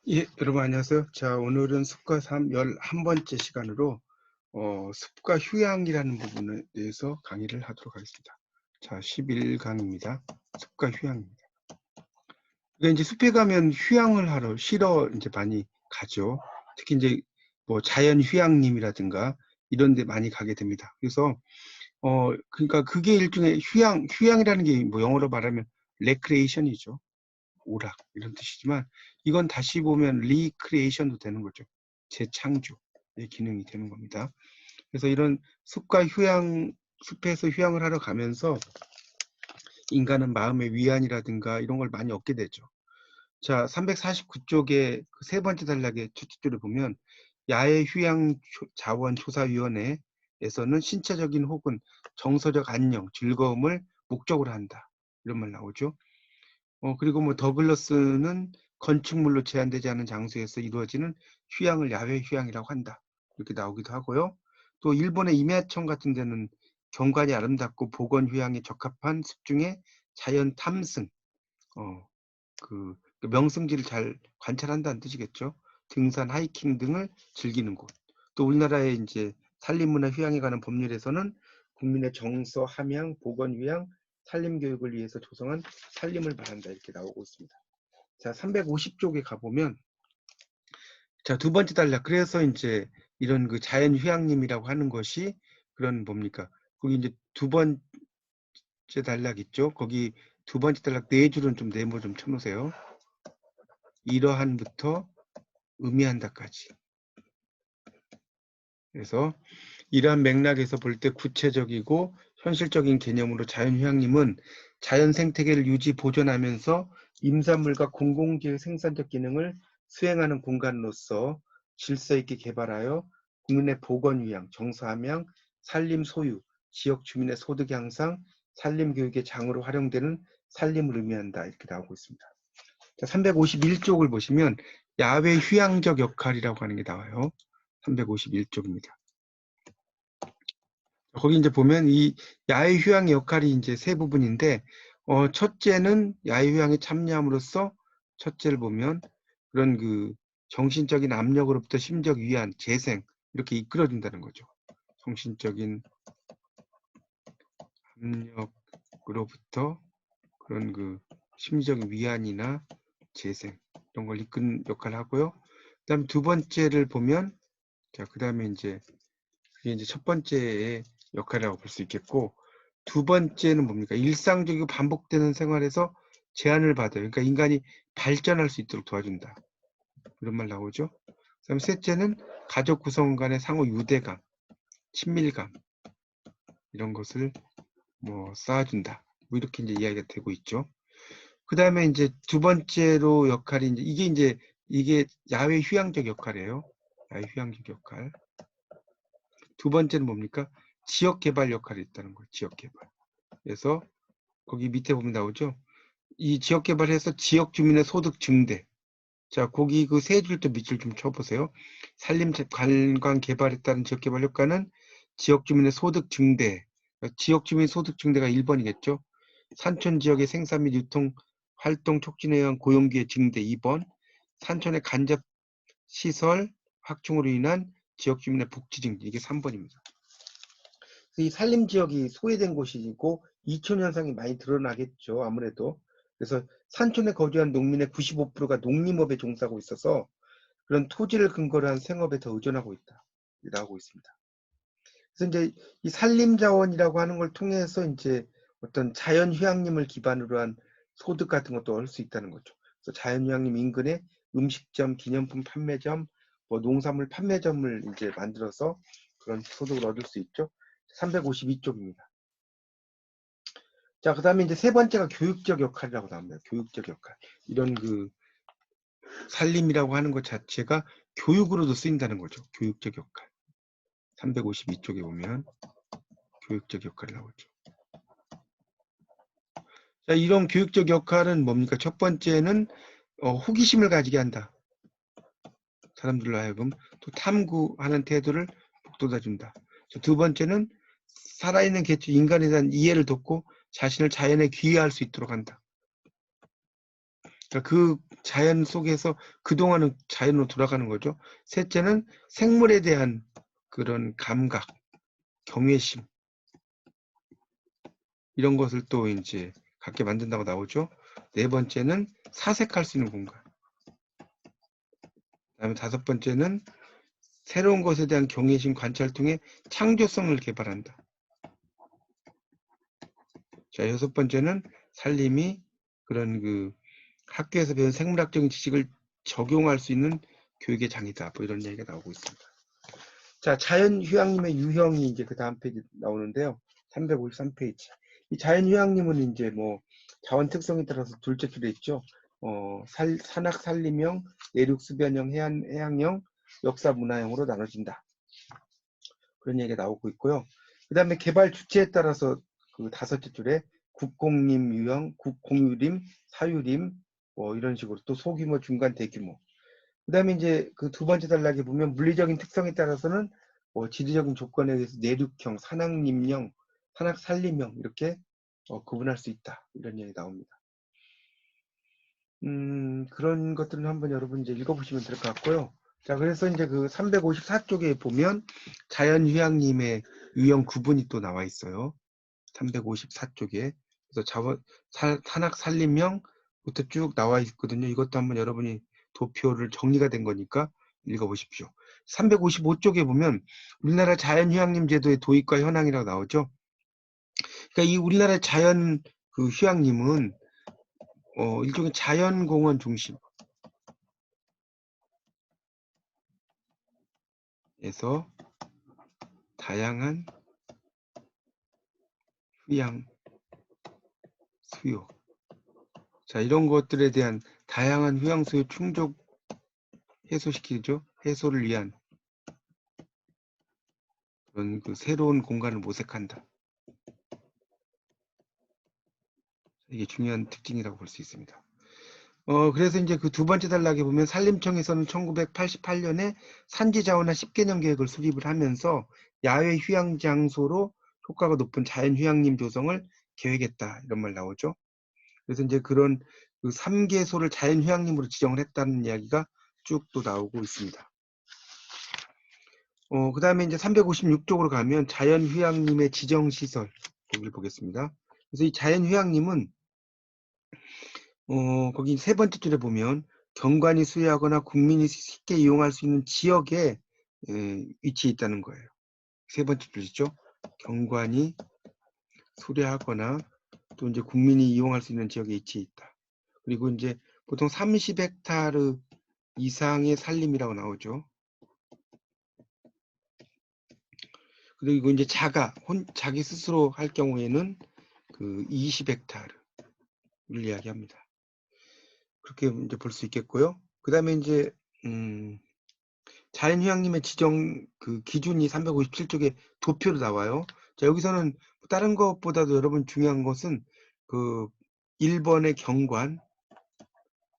예, 여러분 안녕하세요. 자, 오늘은 습과 3 11번째 시간으로 습과 휴양이라는 부분에 대해서 강의를 하도록 하겠습니다. 자, 11강입니다. 습과 휴양입니다. 그러니까 이제 숲에 가면 휴양을 하러 쉬러 이제 많이 가죠. 특히 이제 뭐 자연 휴양림이라든가 이런 데 많이 가게 됩니다. 그래서 그러니까 그게 일종의 휴양이라는 게 뭐 영어로 말하면 레크레이션이죠. 오락 이런 뜻이지만 이건 다시 보면 리크리에이션도 되는 거죠. 재창조의 기능이 되는 겁니다. 그래서 이런 숲과 숲에서 휴양을 하러 가면서 인간은 마음의 위안이라든가 이런 걸 많이 얻게 되죠. 자, 349쪽의 그 세 번째 단락의 첫째 줄을 보면 야외 휴양 자원 조사위원회에서는 신체적인 혹은 정서적 안녕, 즐거움을 목적으로 한다. 이런 말 나오죠. 그리고 뭐 더글러스는 건축물로 제한되지 않은 장소에서 이루어지는 휴양을 야외 휴양이라고 한다. 이렇게 나오기도 하고요. 또 일본의 임야청 같은 데는 경관이 아름답고 보건 휴양에 적합한 숲중에 자연 탐승, 그 명승지를 잘 관찰한다는 뜻이겠죠. 등산, 하이킹 등을 즐기는 곳. 또 우리나라의 이제 산림문화 휴양에 관한 법률에서는 국민의 정서, 함양, 보건 휴양, 산림 교육을 위해서 조성한 산림을 말한다 이렇게 나오고 있습니다. 자, 350쪽에 가보면 자, 두 번째 단락. 그래서 이제 이런 그 자연 휴양림이라고 하는 것이 그런 뭡니까? 거기 이제 두 번째 단락 있죠? 거기 두 번째 단락 네 줄은 좀 네모 좀 쳐놓으세요. 이러한부터 의미한다까지. 그래서 이러한 맥락에서 볼 때 구체적이고 현실적인 개념으로 자연휴양림은 자연 생태계를 유지 보존하면서 임산물과 공공지의 생산적 기능을 수행하는 공간으로서 질서 있게 개발하여 국민의 보건휴양, 정서함양, 산림 소유, 지역 주민의 소득 향상, 산림 교육의 장으로 활용되는 산림을 의미한다 이렇게 나오고 있습니다. 자, 351쪽을 보시면 야외 휴양적 역할이라고 하는 게 나와요. 351쪽입니다. 거기 이제 보면 이 야외 휴양의 역할이 이제 세 부분인데, 첫째는 야외 휴양에 참여함으로써 첫째를 보면 그런 그 정신적인 압력으로부터 심적 위안, 재생 이렇게 이끌어준다는 거죠. 정신적인 압력으로부터 그런 그 심리적인 위안이나 재생 이런 걸 이끄는 역할을 하고요. 그다음 두 번째를 보면 자, 그다음에 이제 그게 이제 첫 번째의 역할이라고 볼 수 있겠고, 두 번째는 뭡니까? 일상적이고 반복되는 생활에서 제한을 받아요. 그러니까 인간이 발전할 수 있도록 도와준다. 이런 말 나오죠. 그다음 셋째는 가족 구성 간의 상호 유대감, 친밀감 이런 것을 뭐 쌓아준다. 뭐 이렇게 이제 이야기가 되고 있죠. 그 다음에 이제 두 번째로 역할이 이제 이게 야외 휴양적 역할이에요. 야외 휴양적 역할. 두 번째는 뭡니까? 지역 개발 역할이 있다는 거예요. 지역 개발. 그래서 거기 밑에 보면 나오죠. 이 지역 개발해서 지역 주민의 소득 증대. 자, 거기 그 세 줄 또 밑줄 좀 쳐보세요. 산림 관광 개발에 따른 지역 개발 효과는 지역 주민의 소득 증대. 지역 주민 소득 증대가 1번이겠죠. 산촌 지역의 생산 및 유통 활동 촉진에 의한 고용기회 증대 2번. 산촌의 간접 시설 확충으로 인한 지역 주민의 복지 증대 이게 3번입니다. 이 산림 지역이 소외된 곳이고 이촌 현상이 많이 드러나겠죠. 아무래도. 그래서 산촌에 거주한 농민의 95%가 농림업에 종사하고 있어서 그런 토지를 근거로 한 생업에 더 의존하고 있다. 나오고 있습니다. 그래서 이제 이 산림 자원이라고 하는 걸 통해서 이제 어떤 자연 휴양림을 기반으로 한 소득 같은 것도 얻을 수 있다는 거죠. 그래서 자연 휴양림 인근에 음식점, 기념품 판매점, 뭐 농산물 판매점을 이제 만들어서 그런 소득을 얻을 수 있죠. 352쪽입니다. 자, 그 다음에 이제 세 번째가 교육적 역할이라고 나옵니다. 교육적 역할. 이런 그 산림이라고 하는 것 자체가 교육으로도 쓰인다는 거죠. 교육적 역할. 352쪽에 보면 교육적 역할이 나오죠. 자, 이런 교육적 역할은 뭡니까? 첫 번째는 호기심을 가지게 한다. 사람들로 하여금 또 탐구하는 태도를 북돋아준다. 두 번째는 살아있는 개체 인간에 대한 이해를 돕고 자신을 자연에 귀의할 수 있도록 한다. 그러니까 그 자연 속에서 그동안은 자연으로 돌아가는 거죠. 셋째는 생물에 대한 그런 감각, 경외심 이런 것을 또 이제 갖게 만든다고 나오죠. 네 번째는 사색할 수 있는 공간. 그다음에 다섯 번째는 새로운 것에 대한 경외심 관찰 통해 창조성을 개발한다. 자, 여섯 번째는 살림이 그런 그 학교에서 배운 생물학적인 지식을 적용할 수 있는 교육의 장이다. 뭐 이런 얘기가 나오고 있습니다. 자, 자연휴양림의 유형이 이제 그 다음 페이지 나오는데요. 353페이지. 이 자연휴양림은 이제 뭐 자원 특성에 따라서 둘째 줄에 있죠. 산악 산림형, 내륙 수변형, 해양형, 역사 문화형으로 나눠진다. 그런 얘기가 나오고 있고요. 그 다음에 개발 주체에 따라서 그 다섯째 줄에 국공림 유형, 국공유림, 사유림, 뭐 이런 식으로 또 소규모, 중간, 대규모. 그 다음에 이제 그 두 번째 단락에 보면 물리적인 특성에 따라서는 지리적인 조건에 의해서 내륙형, 산악림형, 산악산림형 이렇게 구분할 수 있다. 이런 얘기 나옵니다. 그런 것들은 한번 여러분 이제 읽어보시면 될 것 같고요. 자, 그래서 이제 그 354쪽에 보면 자연휴양림의 유형 구분이 또 나와 있어요. 354쪽에. 그래서 산악산림형부터 쭉 나와 있거든요. 이것도 한번 여러분이 도표를 정리가 된 거니까 읽어보십시오. 355쪽에 보면 우리나라 자연휴양림 제도의 도입과 현황이라고 나오죠. 그러니까 이 우리나라 자연 그 휴양림은 일종의 자연공원 중심에서 다양한 휴양 수요. 자, 이런 것들에 대한 다양한 휴양 수요 충족 해소시키죠. 해소를 위한 그런 그 새로운 공간을 모색한다. 이게 중요한 특징이라고 볼 수 있습니다. 그래서 이제 그 두 번째 단락에 보면 산림청에서는 1988년에 산지자원화 10개년 계획을 수립을 하면서 야외 휴양 장소로 효과가 높은 자연휴양림 조성을 계획했다. 이런 말 나오죠. 그래서 이제 그런 그 3개소를 자연휴양림으로 지정을 했다는 이야기가 쭉 또 나오고 있습니다. 그 다음에 이제 356쪽으로 가면 자연휴양림의 지정시설 여기를 보겠습니다. 그래서 이 자연휴양림은 거기 세 번째 줄에 보면 경관이 수혜하거나 국민이 쉽게 이용할 수 있는 지역에 위치해 있다는 거예요. 세 번째 줄이죠. 경관이 수혜하거나 또 이제 국민이 이용할 수 있는 지역에 위치해 있다. 그리고 이제 보통 30헥타르 이상의 산림이라고 나오죠. 그리고 이제 자기 스스로 할 경우에는 그 20헥타르를 이야기합니다. 그렇게 이제 볼 수 있겠고요. 그 다음에 이제 자연휴양림의 지정 그 기준이 357쪽에 도표로 나와요. 자, 여기서는 다른 것보다도 여러분 중요한 것은 그 1번의 경관,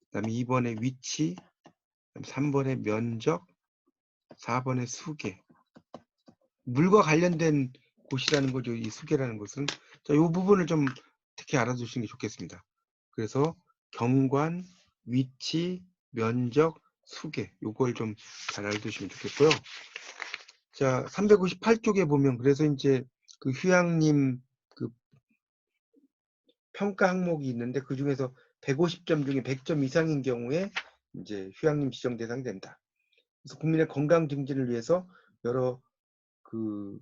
그다음에 2번의 위치, 3번의 면적, 4번의 수계. 물과 관련된 곳이라는 거죠. 이 수계라는 것은. 자, 이 부분을 좀 특히 알아두시는 게 좋겠습니다. 그래서 경관, 위치, 면적, 수계. 요걸 좀 잘 알아두시면 좋겠고요. 자, 358쪽에 보면 그래서 이제 그 휴양림 그 평가 항목이 있는데 그 중에서 150점 중에 100점 이상인 경우에 이제 휴양림 지정 대상이 된다. 그래서 국민의 건강 증진을 위해서 여러 그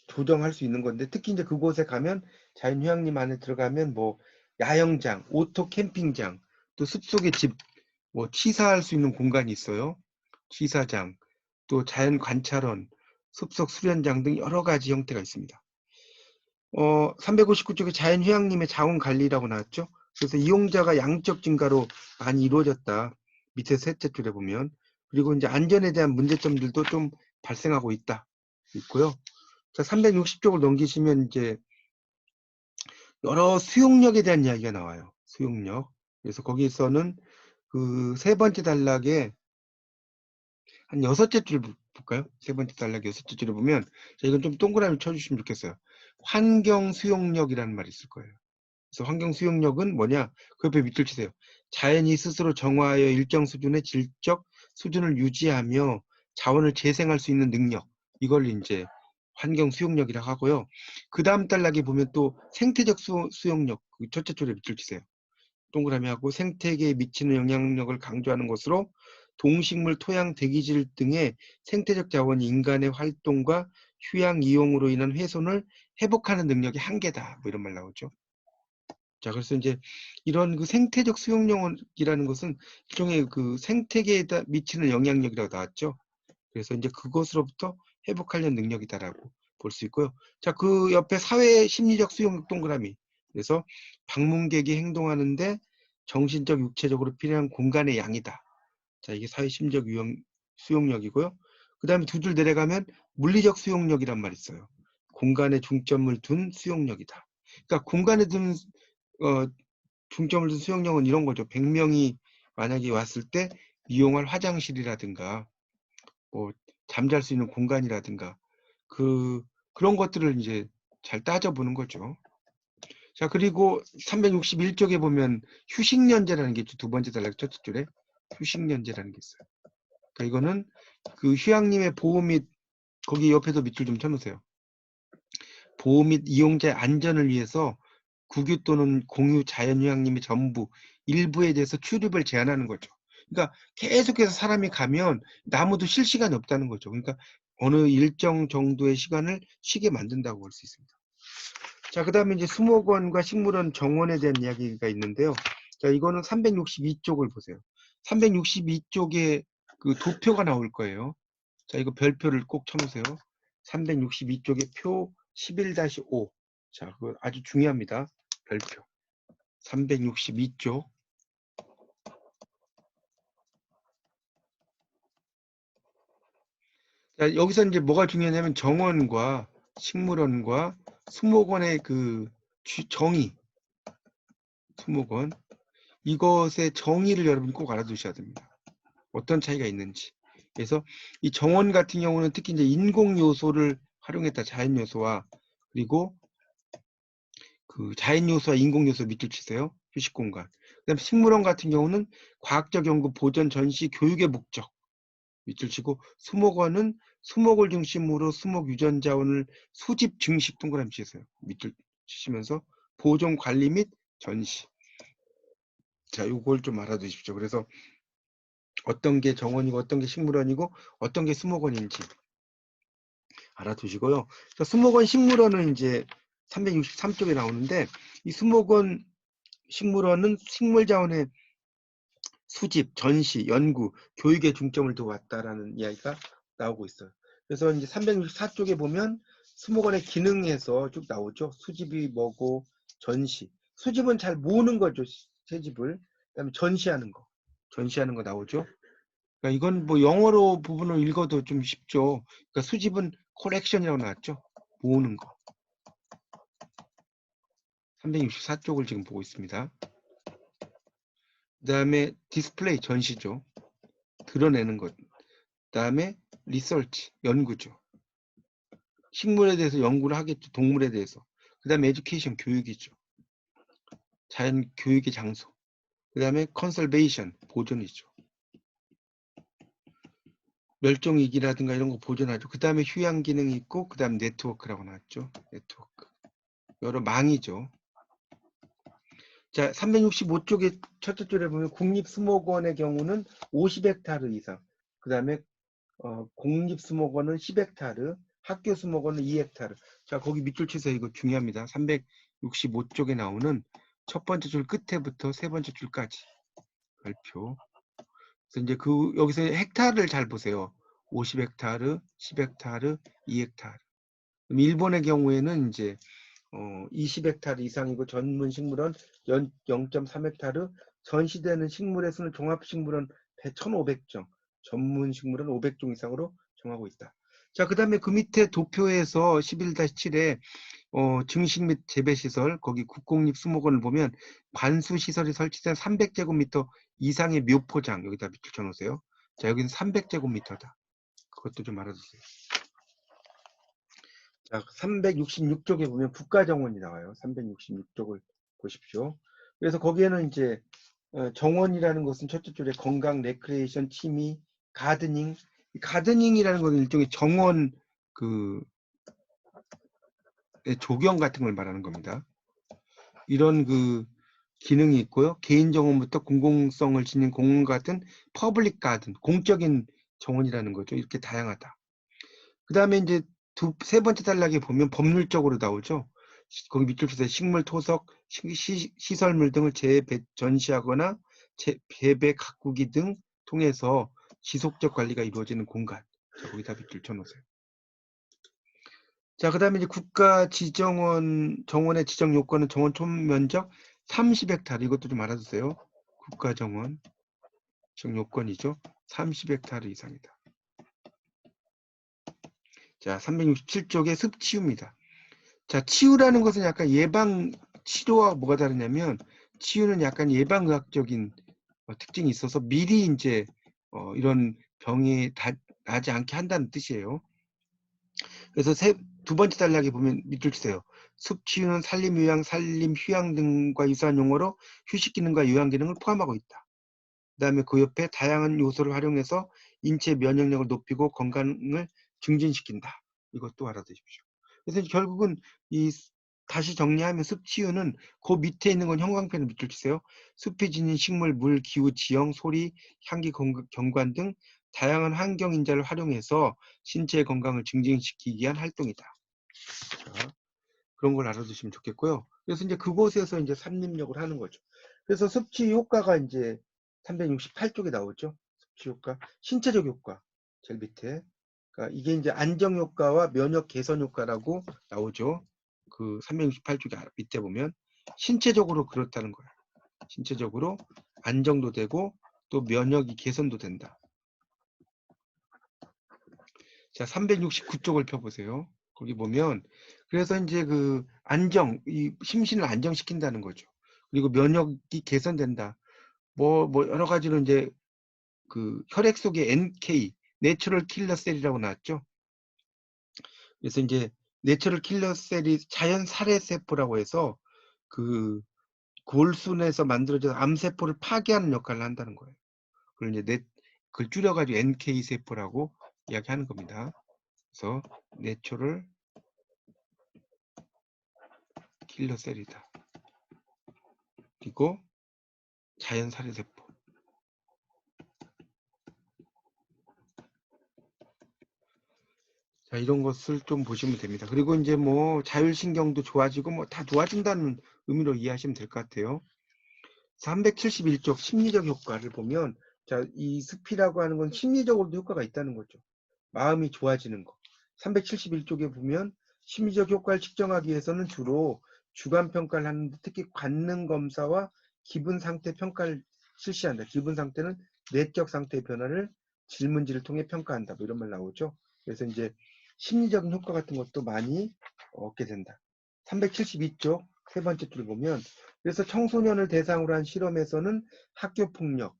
조정할 수 있는 건데 특히 이제 그곳에 가면 자연휴양림 안에 들어가면 뭐 야영장, 오토 캠핑장, 또 숲속의 집, 뭐 취사할 수 있는 공간이 있어요. 취사장, 또 자연 관찰원, 숲속 수련장 등 여러 가지 형태가 있습니다. 359쪽에 자연휴양림의 자원관리라고 나왔죠. 그래서 이용자가 양적 증가로 많이 이루어졌다. 밑에 셋째 줄에 보면. 그리고 이제 안전에 대한 문제점들도 좀 발생하고 있고요. 자, 360쪽을 넘기시면 이제 여러 수용력에 대한 이야기가 나와요. 수용력. 그래서 거기서는 그 세 번째 단락에 한 여섯째 줄 볼까요? 세 번째 단락 여섯째 줄에 보면 자, 이건 좀 동그라미 쳐주시면 좋겠어요. 환경 수용력이라는 말이 있을 거예요. 그래서 환경 수용력은 뭐냐? 그 옆에 밑줄 치세요. 자연이 스스로 정화하여 일정 수준의 질적 수준을 유지하며 자원을 재생할 수 있는 능력. 이걸 이제 환경 수용력이라고 하고요. 그 다음 단락에 보면 또 생태적 수용력, 그 첫째 줄에 밑줄 치세요. 동그라미 하고 생태계에 미치는 영향력을 강조하는 것으로 동식물, 토양, 대기질 등의 생태적 자원이 인간의 활동과 휴양 이용으로 인한 훼손을 회복하는 능력이 한계다. 뭐 이런 말 나오죠. 자, 그래서 이제 이런 그 생태적 수용력이라는 것은 일종의 그 생태계에다 미치는 영향력이라고 나왔죠. 그래서 이제 그것으로부터 회복하려는 능력이다라고 볼 수 있고요. 자, 그 옆에 사회 심리적 수용력 동그라미. 그래서 방문객이 행동하는데 정신적, 육체적으로 필요한 공간의 양이다. 자, 이게 사회 심리적 수용력이고요. 그 다음에 두 줄 내려가면 물리적 수용력이란 말이 있어요. 공간에 중점을 둔 수용력이다. 그러니까 공간에 둔 중점을 둔 수용력은 이런 거죠. 100명이 만약에 왔을 때 이용할 화장실이라든가 뭐 잠잘 수 있는 공간이라든가 그런 것들을 이제 잘 따져보는 거죠. 자, 그리고 361쪽에 보면 휴식연제라는 게 두 번째 단락 첫째 줄에 휴식연제라는 게 있어요. 그러니까 이거는 그 휴양림의 보호 및 거기 옆에도 밑줄 좀 쳐놓으세요. 보호 및 이용자의 안전을 위해서 국유 또는 공유 자연휴양림의 전부, 일부에 대해서 출입을 제한하는 거죠. 그러니까 계속해서 사람이 가면 나무도 쉴 시간이 없다는 거죠. 그러니까 어느 일정 정도의 시간을 쉬게 만든다고 볼 수 있습니다. 자, 그 다음에 이제 수목원과 식물원 정원에 대한 이야기가 있는데요. 자, 이거는 362쪽을 보세요. 362쪽에 그 도표가 나올 거예요. 자, 이거 별표를 꼭 쳐놓으세요. 362쪽에 표 11-5. 자, 그거 아주 중요합니다. 별표. 362쪽. 자, 여기서 이제 뭐가 중요하냐면 정원과 식물원과 수목원의 그 정의, 수목원. 이것의 정의를 여러분 꼭 알아두셔야 됩니다. 어떤 차이가 있는지. 그래서 이 정원 같은 경우는 특히 이제 인공 요소를 활용했다. 자연 요소와 그리고 그 자연 요소와 인공 요소 밑줄 치세요. 휴식 공간. 그다음 식물원 같은 경우는 과학적 연구, 보존, 전시, 교육의 목적 밑줄 치고 수목원은 수목을 중심으로 수목 유전 자원을 수집, 증식 동그라미 치세요. 밑줄 치시면서 보존, 관리 및 전시. 자, 요걸 좀 알아두십시오. 그래서 어떤 게 정원이고 어떤 게 식물원이고 어떤 게 수목원인지 알아두시고요. 수목원 식물원은 이제 363쪽에 나오는데 이 수목원 식물원은 식물자원의 수집, 전시, 연구, 교육에 중점을 두었다라는 이야기가 나오고 있어요. 그래서 이제 364쪽에 보면 수목원의 기능에서 쭉 나오죠. 수집이 뭐고 전시. 수집은 잘 모으는 거죠. 새집을. 그다음에 전시하는 거 나오죠. 그러니까 이건 뭐 영어로 부분을 읽어도 좀 쉽죠. 그러니까 수집은 콜렉션이라고 나왔죠. 모으는 거. 364쪽을 지금 보고 있습니다. 그 다음에 디스플레이 전시죠. 드러내는 것. 그 다음에 리서치 연구죠. 식물에 대해서 연구를 하겠죠. 동물에 대해서. 그 다음에 에듀케이션 교육이죠. 자연 교육의 장소. 그 다음에 컨설베이션 보존이죠. 멸종위기라든가 이런 거 보존하죠. 그 다음에 휴양 기능이 있고 그 다음 네트워크라고 나왔죠. 네트워크. 여러 망이죠. 자, 365쪽의 첫째 줄에 보면 국립수목원의 경우는 50헥타르 이상. 그 다음에 공립수목원은 10헥타르, 학교수목원은 2헥타르. 자, 거기 밑줄 치세요. 이거 중요합니다. 365쪽에 나오는 첫 번째 줄 끝에부터 세 번째 줄까지 발표. 그래서 이제 그 여기서 헥타르를 잘 보세요. 50헥타르, 10헥타르, 2헥타르. 일본의 경우에는 이제 20헥타르 이상이고 전문 식물원 0.3헥타르, 전시되는 식물의 수는 종합식물원 1,500종, 전문 식물원 500종 이상으로 정하고 있다. 자, 그 다음에 그 밑에 도표에서 11-7에 증식 및 재배시설, 거기 국공립수목원을 보면 관수시설이 설치된 300제곱미터 이상의 묘포장, 여기다 밑줄 쳐놓으세요. 자, 여기는 300제곱미터다. 그것도 좀 알아주세요. 자, 366쪽에 보면 국가정원이 나와요. 366쪽을 보십시오. 그래서 거기에는 이제 정원이라는 것은 첫째 줄에 건강, 레크레이션, 취미, 가드닝. 가드닝이라는 것은 일종의 정원 그 조경 같은 걸 말하는 겁니다. 이런 그 기능이 있고요. 개인 정원부터 공공성을 지닌 공원 같은 퍼블릭 가든, 공적인 정원이라는 거죠. 이렇게 다양하다. 그 다음에 이제 세 번째 단락에 보면 법률적으로 나오죠. 거기 밑줄 주세요. 식물, 토석, 시설물 등을 전시하거나 재배, 가꾸기 등 통해서 지속적 관리가 이루어지는 공간. 자, 거기다 밑줄 쳐놓으세요. 자, 그 다음에 이제 국가 정원의 지정 요건은 정원 총면적 30헥타르. 이것도 좀 알아두세요. 국가 정원 지정 요건이죠. 30헥타르 이상이다. 자, 367쪽에 습치유입니다. 자, 치유라는 것은 약간 예방, 치료와 뭐가 다르냐면, 치유는 약간 예방의학적인 특징이 있어서 미리 이제 이런 병이 나지 않게 한다는 뜻이에요. 그래서 두 번째 단락에 보면 밑줄 치세요. 습치유는 산림유양, 산림휴양 등과 유사한 용어로 휴식 기능과 요양 기능을 포함하고 있다. 그 다음에 그 옆에 다양한 요소를 활용해서 인체 면역력을 높이고 건강을 증진시킨다. 이것도 알아두십시오. 그래서 결국은 다시 정리하면 습치유는 그 밑에 있는 건 형광펜을 밑줄 치세요. 숲이 지닌 식물, 물, 기후, 지형, 소리, 향기, 경관 등 다양한 환경 인자를 활용해서 신체의 건강을 증진시키기 위한 활동이다. 자, 그런 걸 알아두시면 좋겠고요. 그래서 이제 그곳에서 이제 산림욕을 하는 거죠. 그래서 습치 효과가 이제 368쪽에 나오죠. 습치 효과, 신체적 효과 제일 밑에. 그러니까 이게 이제 안정 효과와 면역 개선 효과라고 나오죠. 그 368쪽에 밑에 보면 신체적으로 그렇다는 거예요. 신체적으로 안정도 되고 또 면역이 개선도 된다. 자, 369쪽을 펴보세요. 거기 보면 그래서 이제 그 이 심신을 안정시킨다는 거죠. 그리고 면역이 개선된다. 뭐 여러 가지로 이제 그 혈액 속에 NK, 내추럴 킬러 셀이라고 나왔죠. 그래서 이제 내추럴 킬러 셀이 자연 살해 세포라고 해서 그 골순에서 만들어진 암세포를 파괴하는 역할을 한다는 거예요. 그걸 이제 그걸 줄여가지고 NK 세포라고 이야기하는 겁니다. 그래서 내추럴 킬러 셀이다. 그리고 자연 살해 세포. 자, 이런 것을 좀 보시면 됩니다. 그리고 이제 뭐 자율신경도 좋아지고 뭐 다 좋아진다는 의미로 이해하시면 될 것 같아요. 371쪽 심리적 효과를 보면 자, 이 숲이라고 하는 건 심리적으로도 효과가 있다는 거죠. 마음이 좋아지는 거. 371쪽에 보면 심리적 효과를 측정하기 위해서는 주로 주관 평가를 하는데 특히 관능 검사와 기분 상태 평가를 실시한다. 기분 상태는 내적 상태의 변화를 질문지를 통해 평가한다. 뭐 이런 말 나오죠. 그래서 이제 심리적인 효과 같은 것도 많이 얻게 된다. 372쪽 세 번째 줄 보면 그래서 청소년을 대상으로 한 실험에서는 학교 폭력,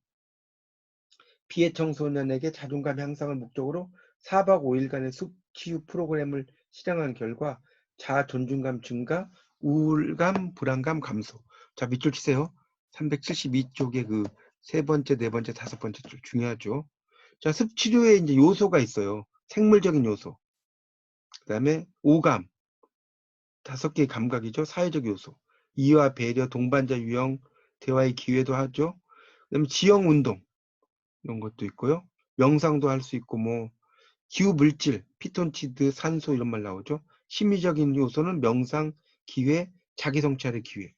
피해 청소년에게 자존감 향상을 목적으로 4박 5일간의 숲치유 프로그램을 실행한 결과 자아 존중감 증가, 우울감, 불안감 감소. 자, 밑줄 치세요. 372쪽에 그 세 번째, 네 번째, 다섯 번째 줄 중요하죠. 자, 습치료에 이제 요소가 있어요. 생물적인 요소. 그다음에 오감, 다섯 개의 감각이죠. 사회적 요소. 이해와 배려, 동반자 유형, 대화의 기회도 하죠. 그다음에 지형 운동 이런 것도 있고요. 명상도 할 수 있고 뭐 기후 물질, 피톤치드, 산소 이런 말 나오죠. 심리적인 요소는 명상, 기회, 자기 성찰의 기회.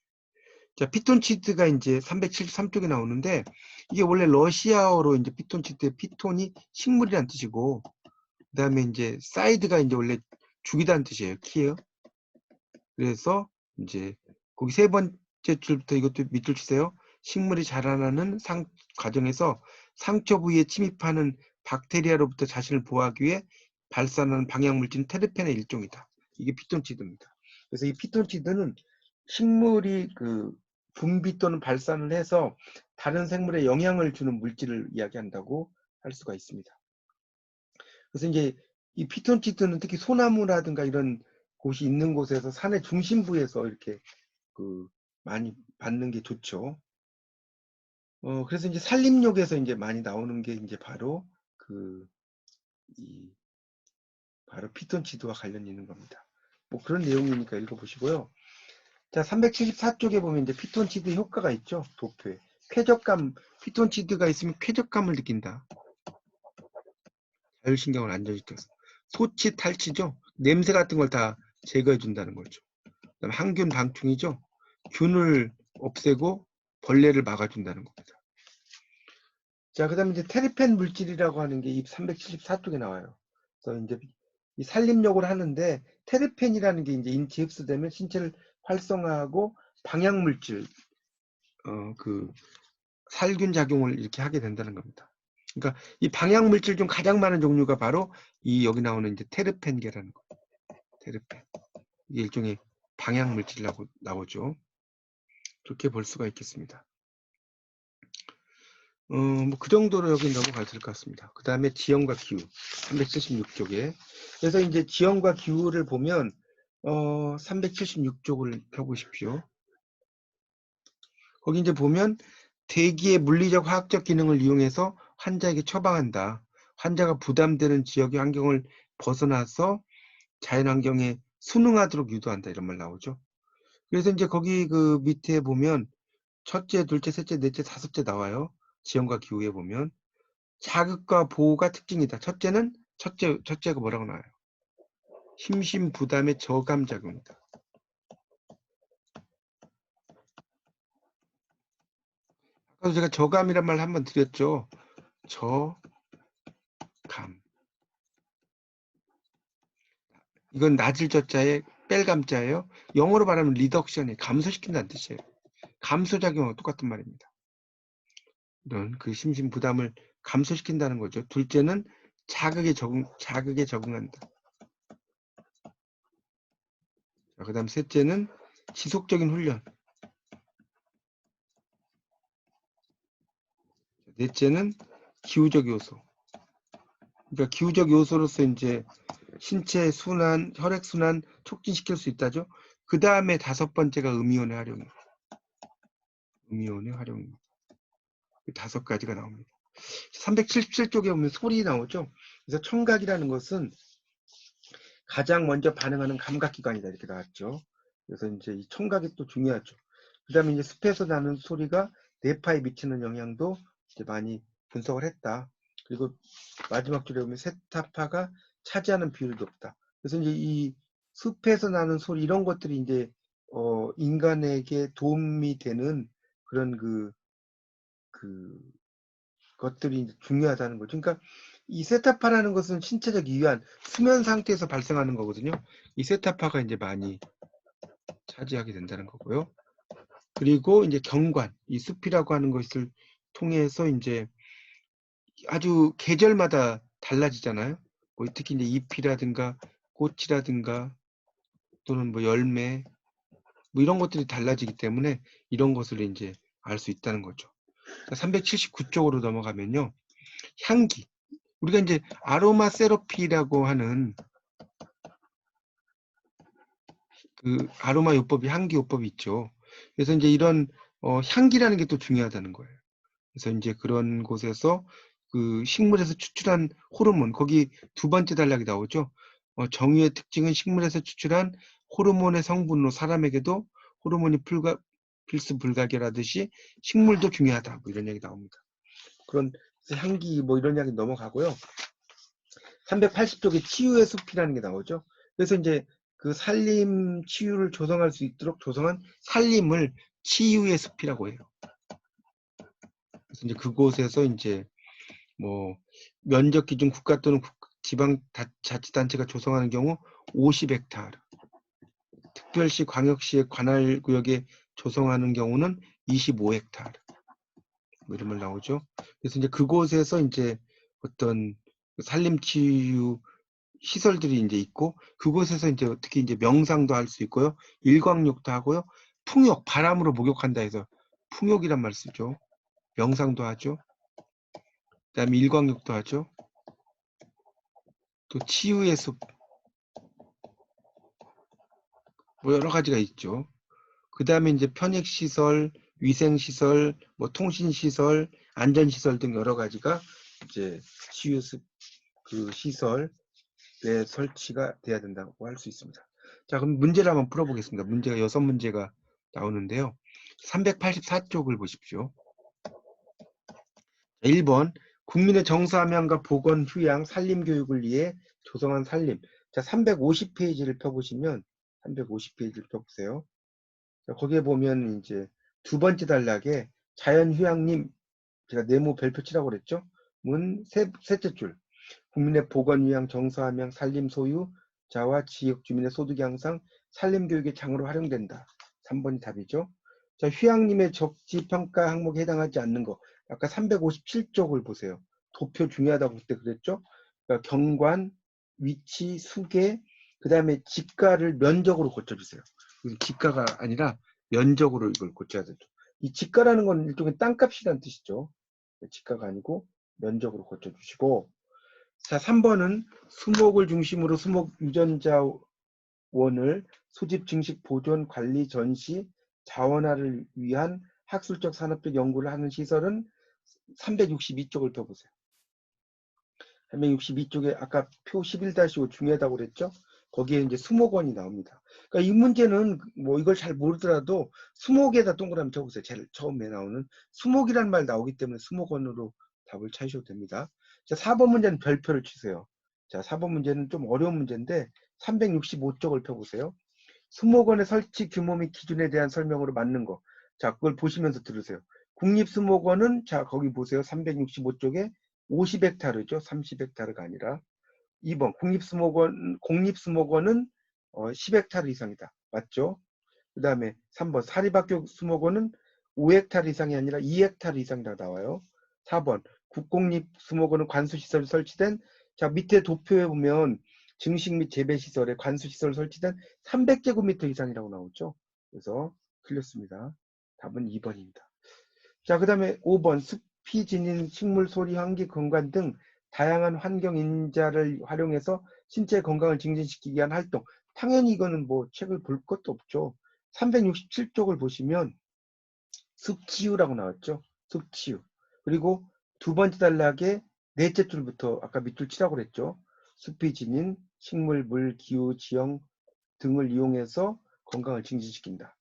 자, 피톤치드가 이제 373쪽에 나오는데 이게 원래 러시아어로 이제 피톤치드의 피톤이 식물이란 뜻이고 그다음에 이제 사이드가 이제 원래 죽이다는 뜻이에요. 키예요. 그래서 이제 거기 세 번째 줄부터 이것도 밑줄 치세요. 식물이 자라나는 과정에서 상처 부위에 침입하는 박테리아로부터 자신을 보호하기 위해 발산하는 방향물질은 테르펜의 일종이다. 이게 피톤치드입니다. 그래서 이 피톤치드는 식물이 그 분비 또는 발산을 해서 다른 생물에 영향을 주는 물질을 이야기한다고 할 수가 있습니다. 그래서 이제 이 피톤치드는 특히 소나무라든가 이런 곳이 있는 곳에서 산의 중심부에서 이렇게 그 많이 받는 게 좋죠. 그래서 이제 산림욕에서 이제 많이 나오는 게 이제 바로 바로 피톤치드와 관련이 있는 겁니다. 뭐 그런 내용이니까 읽어보시고요. 자, 374쪽에 보면 이제 피톤치드 효과가 있죠. 도표에. 쾌적감, 피톤치드가 있으면 쾌적감을 느낀다. 자율신경을 안정시켜서. 소치, 탈취죠. 냄새 같은 걸 다 제거해 준다는 거죠. 그다음에 항균 방충이죠. 균을 없애고 벌레를 막아준다는 겁니다. 자, 그 다음에 이제 테르펜 물질이라고 하는 게 이 374쪽에 나와요. 그래서 이제 이 산림욕을 하는데 테르펜이라는 게 이제 인체에 흡수되면 신체를 활성화하고 방향 물질, 살균 작용을 이렇게 하게 된다는 겁니다. 그러니까 이 방향 물질 중 가장 많은 종류가 바로 이 여기 나오는 이제 테르펜계라는 거. 테르펜. 이게 일종의 방향 물질이라고 나오죠. 그렇게 볼 수가 있겠습니다. 뭐 그 정도로 여기 넘어가도 될 것 같습니다. 그 다음에 지형과 기후 376쪽에 그래서 이제 지형과 기후를 보면 376쪽을 펴보십시오. 거기 이제 보면 대기의 물리적 화학적 기능을 이용해서 환자에게 처방한다. 환자가 부담되는 지역의 환경을 벗어나서 자연환경에 순응하도록 유도한다. 이런 말 나오죠. 그래서 이제 거기 그 밑에 보면 첫째, 둘째, 셋째, 넷째, 다섯째 나와요. 지형과 기후에 보면 자극과 보호가 특징이다. 첫째가 뭐라고 나와요? 힘심 부담의 저감 작용이다. 아까도 제가 저감이란 말 한번 드렸죠. 저감. 이건 낮을 저자에 뺄 감자예요. 영어로 말하면 리덕션이 감소시킨다는 뜻이에요. 감소작용하고 똑같은 말입니다. 이런 그 심심 부담을 감소시킨다는 거죠. 둘째는 자극에 적응한다. 그 다음 셋째는 지속적인 훈련. 넷째는 기후적 요소. 그러니까 기후적 요소로서 이제 신체 순환, 혈액 순환 촉진시킬 수 있다죠. 그 다음에 다섯 번째가 음이온의 활용입니다. 음이온의 활용입니다. 다섯 가지가 나옵니다. 377쪽에 보면 소리 나오죠. 그래서 청각이라는 것은 가장 먼저 반응하는 감각기관이다 이렇게 나왔죠. 그래서 이제 이 청각이 또 중요하죠. 그 다음에 이제 숲에서 나는 소리가 뇌파에 미치는 영향도 이제 많이 분석을 했다. 그리고 마지막 줄에 보면 세타파가 차지하는 비율이 높다. 그래서 이제 이 숲에서 나는 소리 이런 것들이 이제 인간에게 도움이 되는 그런 것들이 중요하다는 거죠. 그러니까 이 세타파라는 것은 신체적 이완, 수면 상태에서 발생하는 거거든요. 이 세타파가 이제 많이 차지하게 된다는 거고요. 그리고 이제 경관, 이 숲이라고 하는 것을 통해서 이제 아주 계절마다 달라지잖아요. 뭐 특히 이제 잎이라든가 꽃이라든가 또는 뭐 열매 뭐 이런 것들이 달라지기 때문에 이런 것을 이제 알 수 있다는 거죠. 379쪽으로 넘어가면요. 향기. 우리가 이제 아로마 세러피라고 하는 그 아로마 요법이 향기 요법이 있죠. 그래서 이제 이런 향기라는 게 또 중요하다는 거예요. 그래서 이제 그런 곳에서 그 식물에서 추출한 호르몬, 거기 두 번째 단락이 나오죠. 정유의 특징은 식물에서 추출한 호르몬의 성분으로 사람에게도 호르몬이 필수 불가결하듯이 식물도 중요하다. 뭐 이런 얘기 나옵니다. 그런 향기 뭐 이런 이야기 넘어가고요. 380쪽에 치유의 숲이라는 게 나오죠. 그래서 이제 그 산림 치유를 조성할 수 있도록 조성한 산림을 치유의 숲이라고 해요. 그래서 이제 그곳에서 이제 뭐 면적 기준 국가 또는 지방 자치단체가 조성하는 경우 50헥타르, 특별시 광역시의 관할 구역에 조성하는 경우는 25헥타르. 뭐 이런 말 나오죠. 그래서 이제 그곳에서 이제 어떤 산림치유 시설들이 이제 있고 그곳에서 이제 특히 이제 명상도 할 수 있고요, 일광욕도 하고요, 풍욕 바람으로 목욕한다 해서 풍욕이란 말 쓰죠. 명상도 하죠. 그다음에 일광욕도 하죠. 또 치유의 숲 뭐 여러 가지가 있죠. 그 다음에 이제 편익시설, 위생시설, 뭐 통신시설, 안전시설 등 여러 가지가 이제 치유 그 시설에 설치가 돼야 된다고 할 수 있습니다. 자, 그럼 문제를 한번 풀어보겠습니다. 문제가 6문제가 나오는데요. 384쪽을 보십시오. 1번 국민의 정서함양과 보건, 휴양, 산림 교육을 위해 조성한 산림. 자, 350페이지를 펴보시면 350페이지를 펴보세요. 자, 거기에 보면 이제 두 번째 단락에 자연휴양림, 제가 네모 별표 치라고 그랬죠? 문 셋째 줄. 국민의 보건, 휴양, 정서함양, 산림 소유, 자와 지역 주민의 소득 향상, 산림 교육의 장으로 활용된다. 3번이 답이죠. 자, 휴양림의 적지평가 항목에 해당하지 않는 거. 아까 357쪽을 보세요. 도표 중요하다고 그때 그랬죠? 그러니까 경관, 위치, 수계, 그 다음에 지가를 면적으로 고쳐주세요. 지가가 아니라 면적으로 이걸 고쳐야 되죠. 이 지가라는 건 일종의 땅값이라는 뜻이죠. 지가가 아니고 면적으로 고쳐주시고, 자, 3번은 수목을 중심으로 수목 유전자원을 수집, 증식, 보존, 관리, 전시, 자원화를 위한 학술적, 산업적 연구를 하는 시설은 362쪽을 펴보세요. 362쪽에 아까 표 11-5 중요하다고 그랬죠? 거기에 이제 수목원이 나옵니다. 그러니까 이 문제는 뭐 이걸 잘 모르더라도 수목에다 동그라미 쳐보세요. 제일 처음에 나오는 수목이란 말 나오기 때문에 수목원으로 답을 찾으셔도 됩니다. 자, 4번 문제는 별표를 치세요. 자, 4번 문제는 좀 어려운 문제인데 365쪽을 펴보세요. 수목원의 설치 규모 및 기준에 대한 설명으로 맞는 거. 자, 그걸 보시면서 들으세요. 국립수목원은 자, 거기 보세요. 365쪽에 50헥타르죠. 30헥타르가 아니라. 2번 공립수목원은 10헥타르 이상이다. 맞죠? 그 다음에 3번 사립학교 수목원은 5헥타르 이상이 아니라 2헥타르 이상이라고 나와요. 4번 국공립수목원은 관수시설 설치된, 자, 밑에 도표에 보면 증식 및 재배시설에 관수시설 설치된 300제곱미터 이상이라고 나오죠. 그래서 틀렸습니다. 답은 2번입니다. 자, 그 다음에 5번 숲이 지닌 식물, 소리, 환기, 건강 등 다양한 환경 인자를 활용해서 신체 건강을 증진시키기 위한 활동. 당연히 이거는 뭐 책을 볼 것도 없죠. 367쪽을 보시면 숲치유라고 나왔죠. 숲치유. 그리고 두 번째 단락에 넷째 줄부터 아까 밑줄 치라고 그랬죠. 숲이 지닌 식물, 물, 기후, 지형 등을 이용해서 건강을 증진시킨다.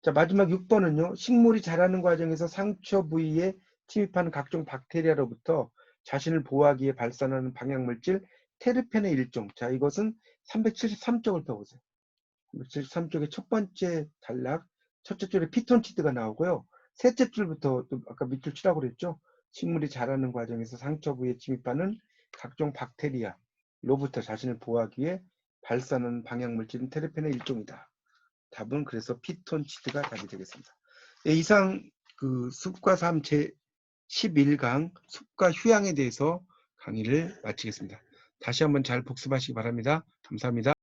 자, 마지막 6번은요. 식물이 자라는 과정에서 상처 부위에 침입하는 각종 박테리아로부터 자신을 보호하기 위해 발산하는 방향물질 테르펜의 일종. 자, 이것은 373쪽을 펴보세요. 373쪽의 첫 번째 단락, 첫째 줄에 피톤치드가 나오고요. 셋째 줄부터 또 아까 밑줄 치라고 그랬죠. 식물이 자라는 과정에서 상처 부위에 침입하는 각종 박테리아로부터 자신을 보호하기 위해 발산하는 방향물질은 테르펜의 일종이다. 답은 그래서 피톤치드가 답이 되겠습니다. 네, 이상 그 숲과 삶 제 11강 숲과 휴양에 대해서 강의를 마치겠습니다. 다시 한번 잘 복습하시기 바랍니다. 감사합니다.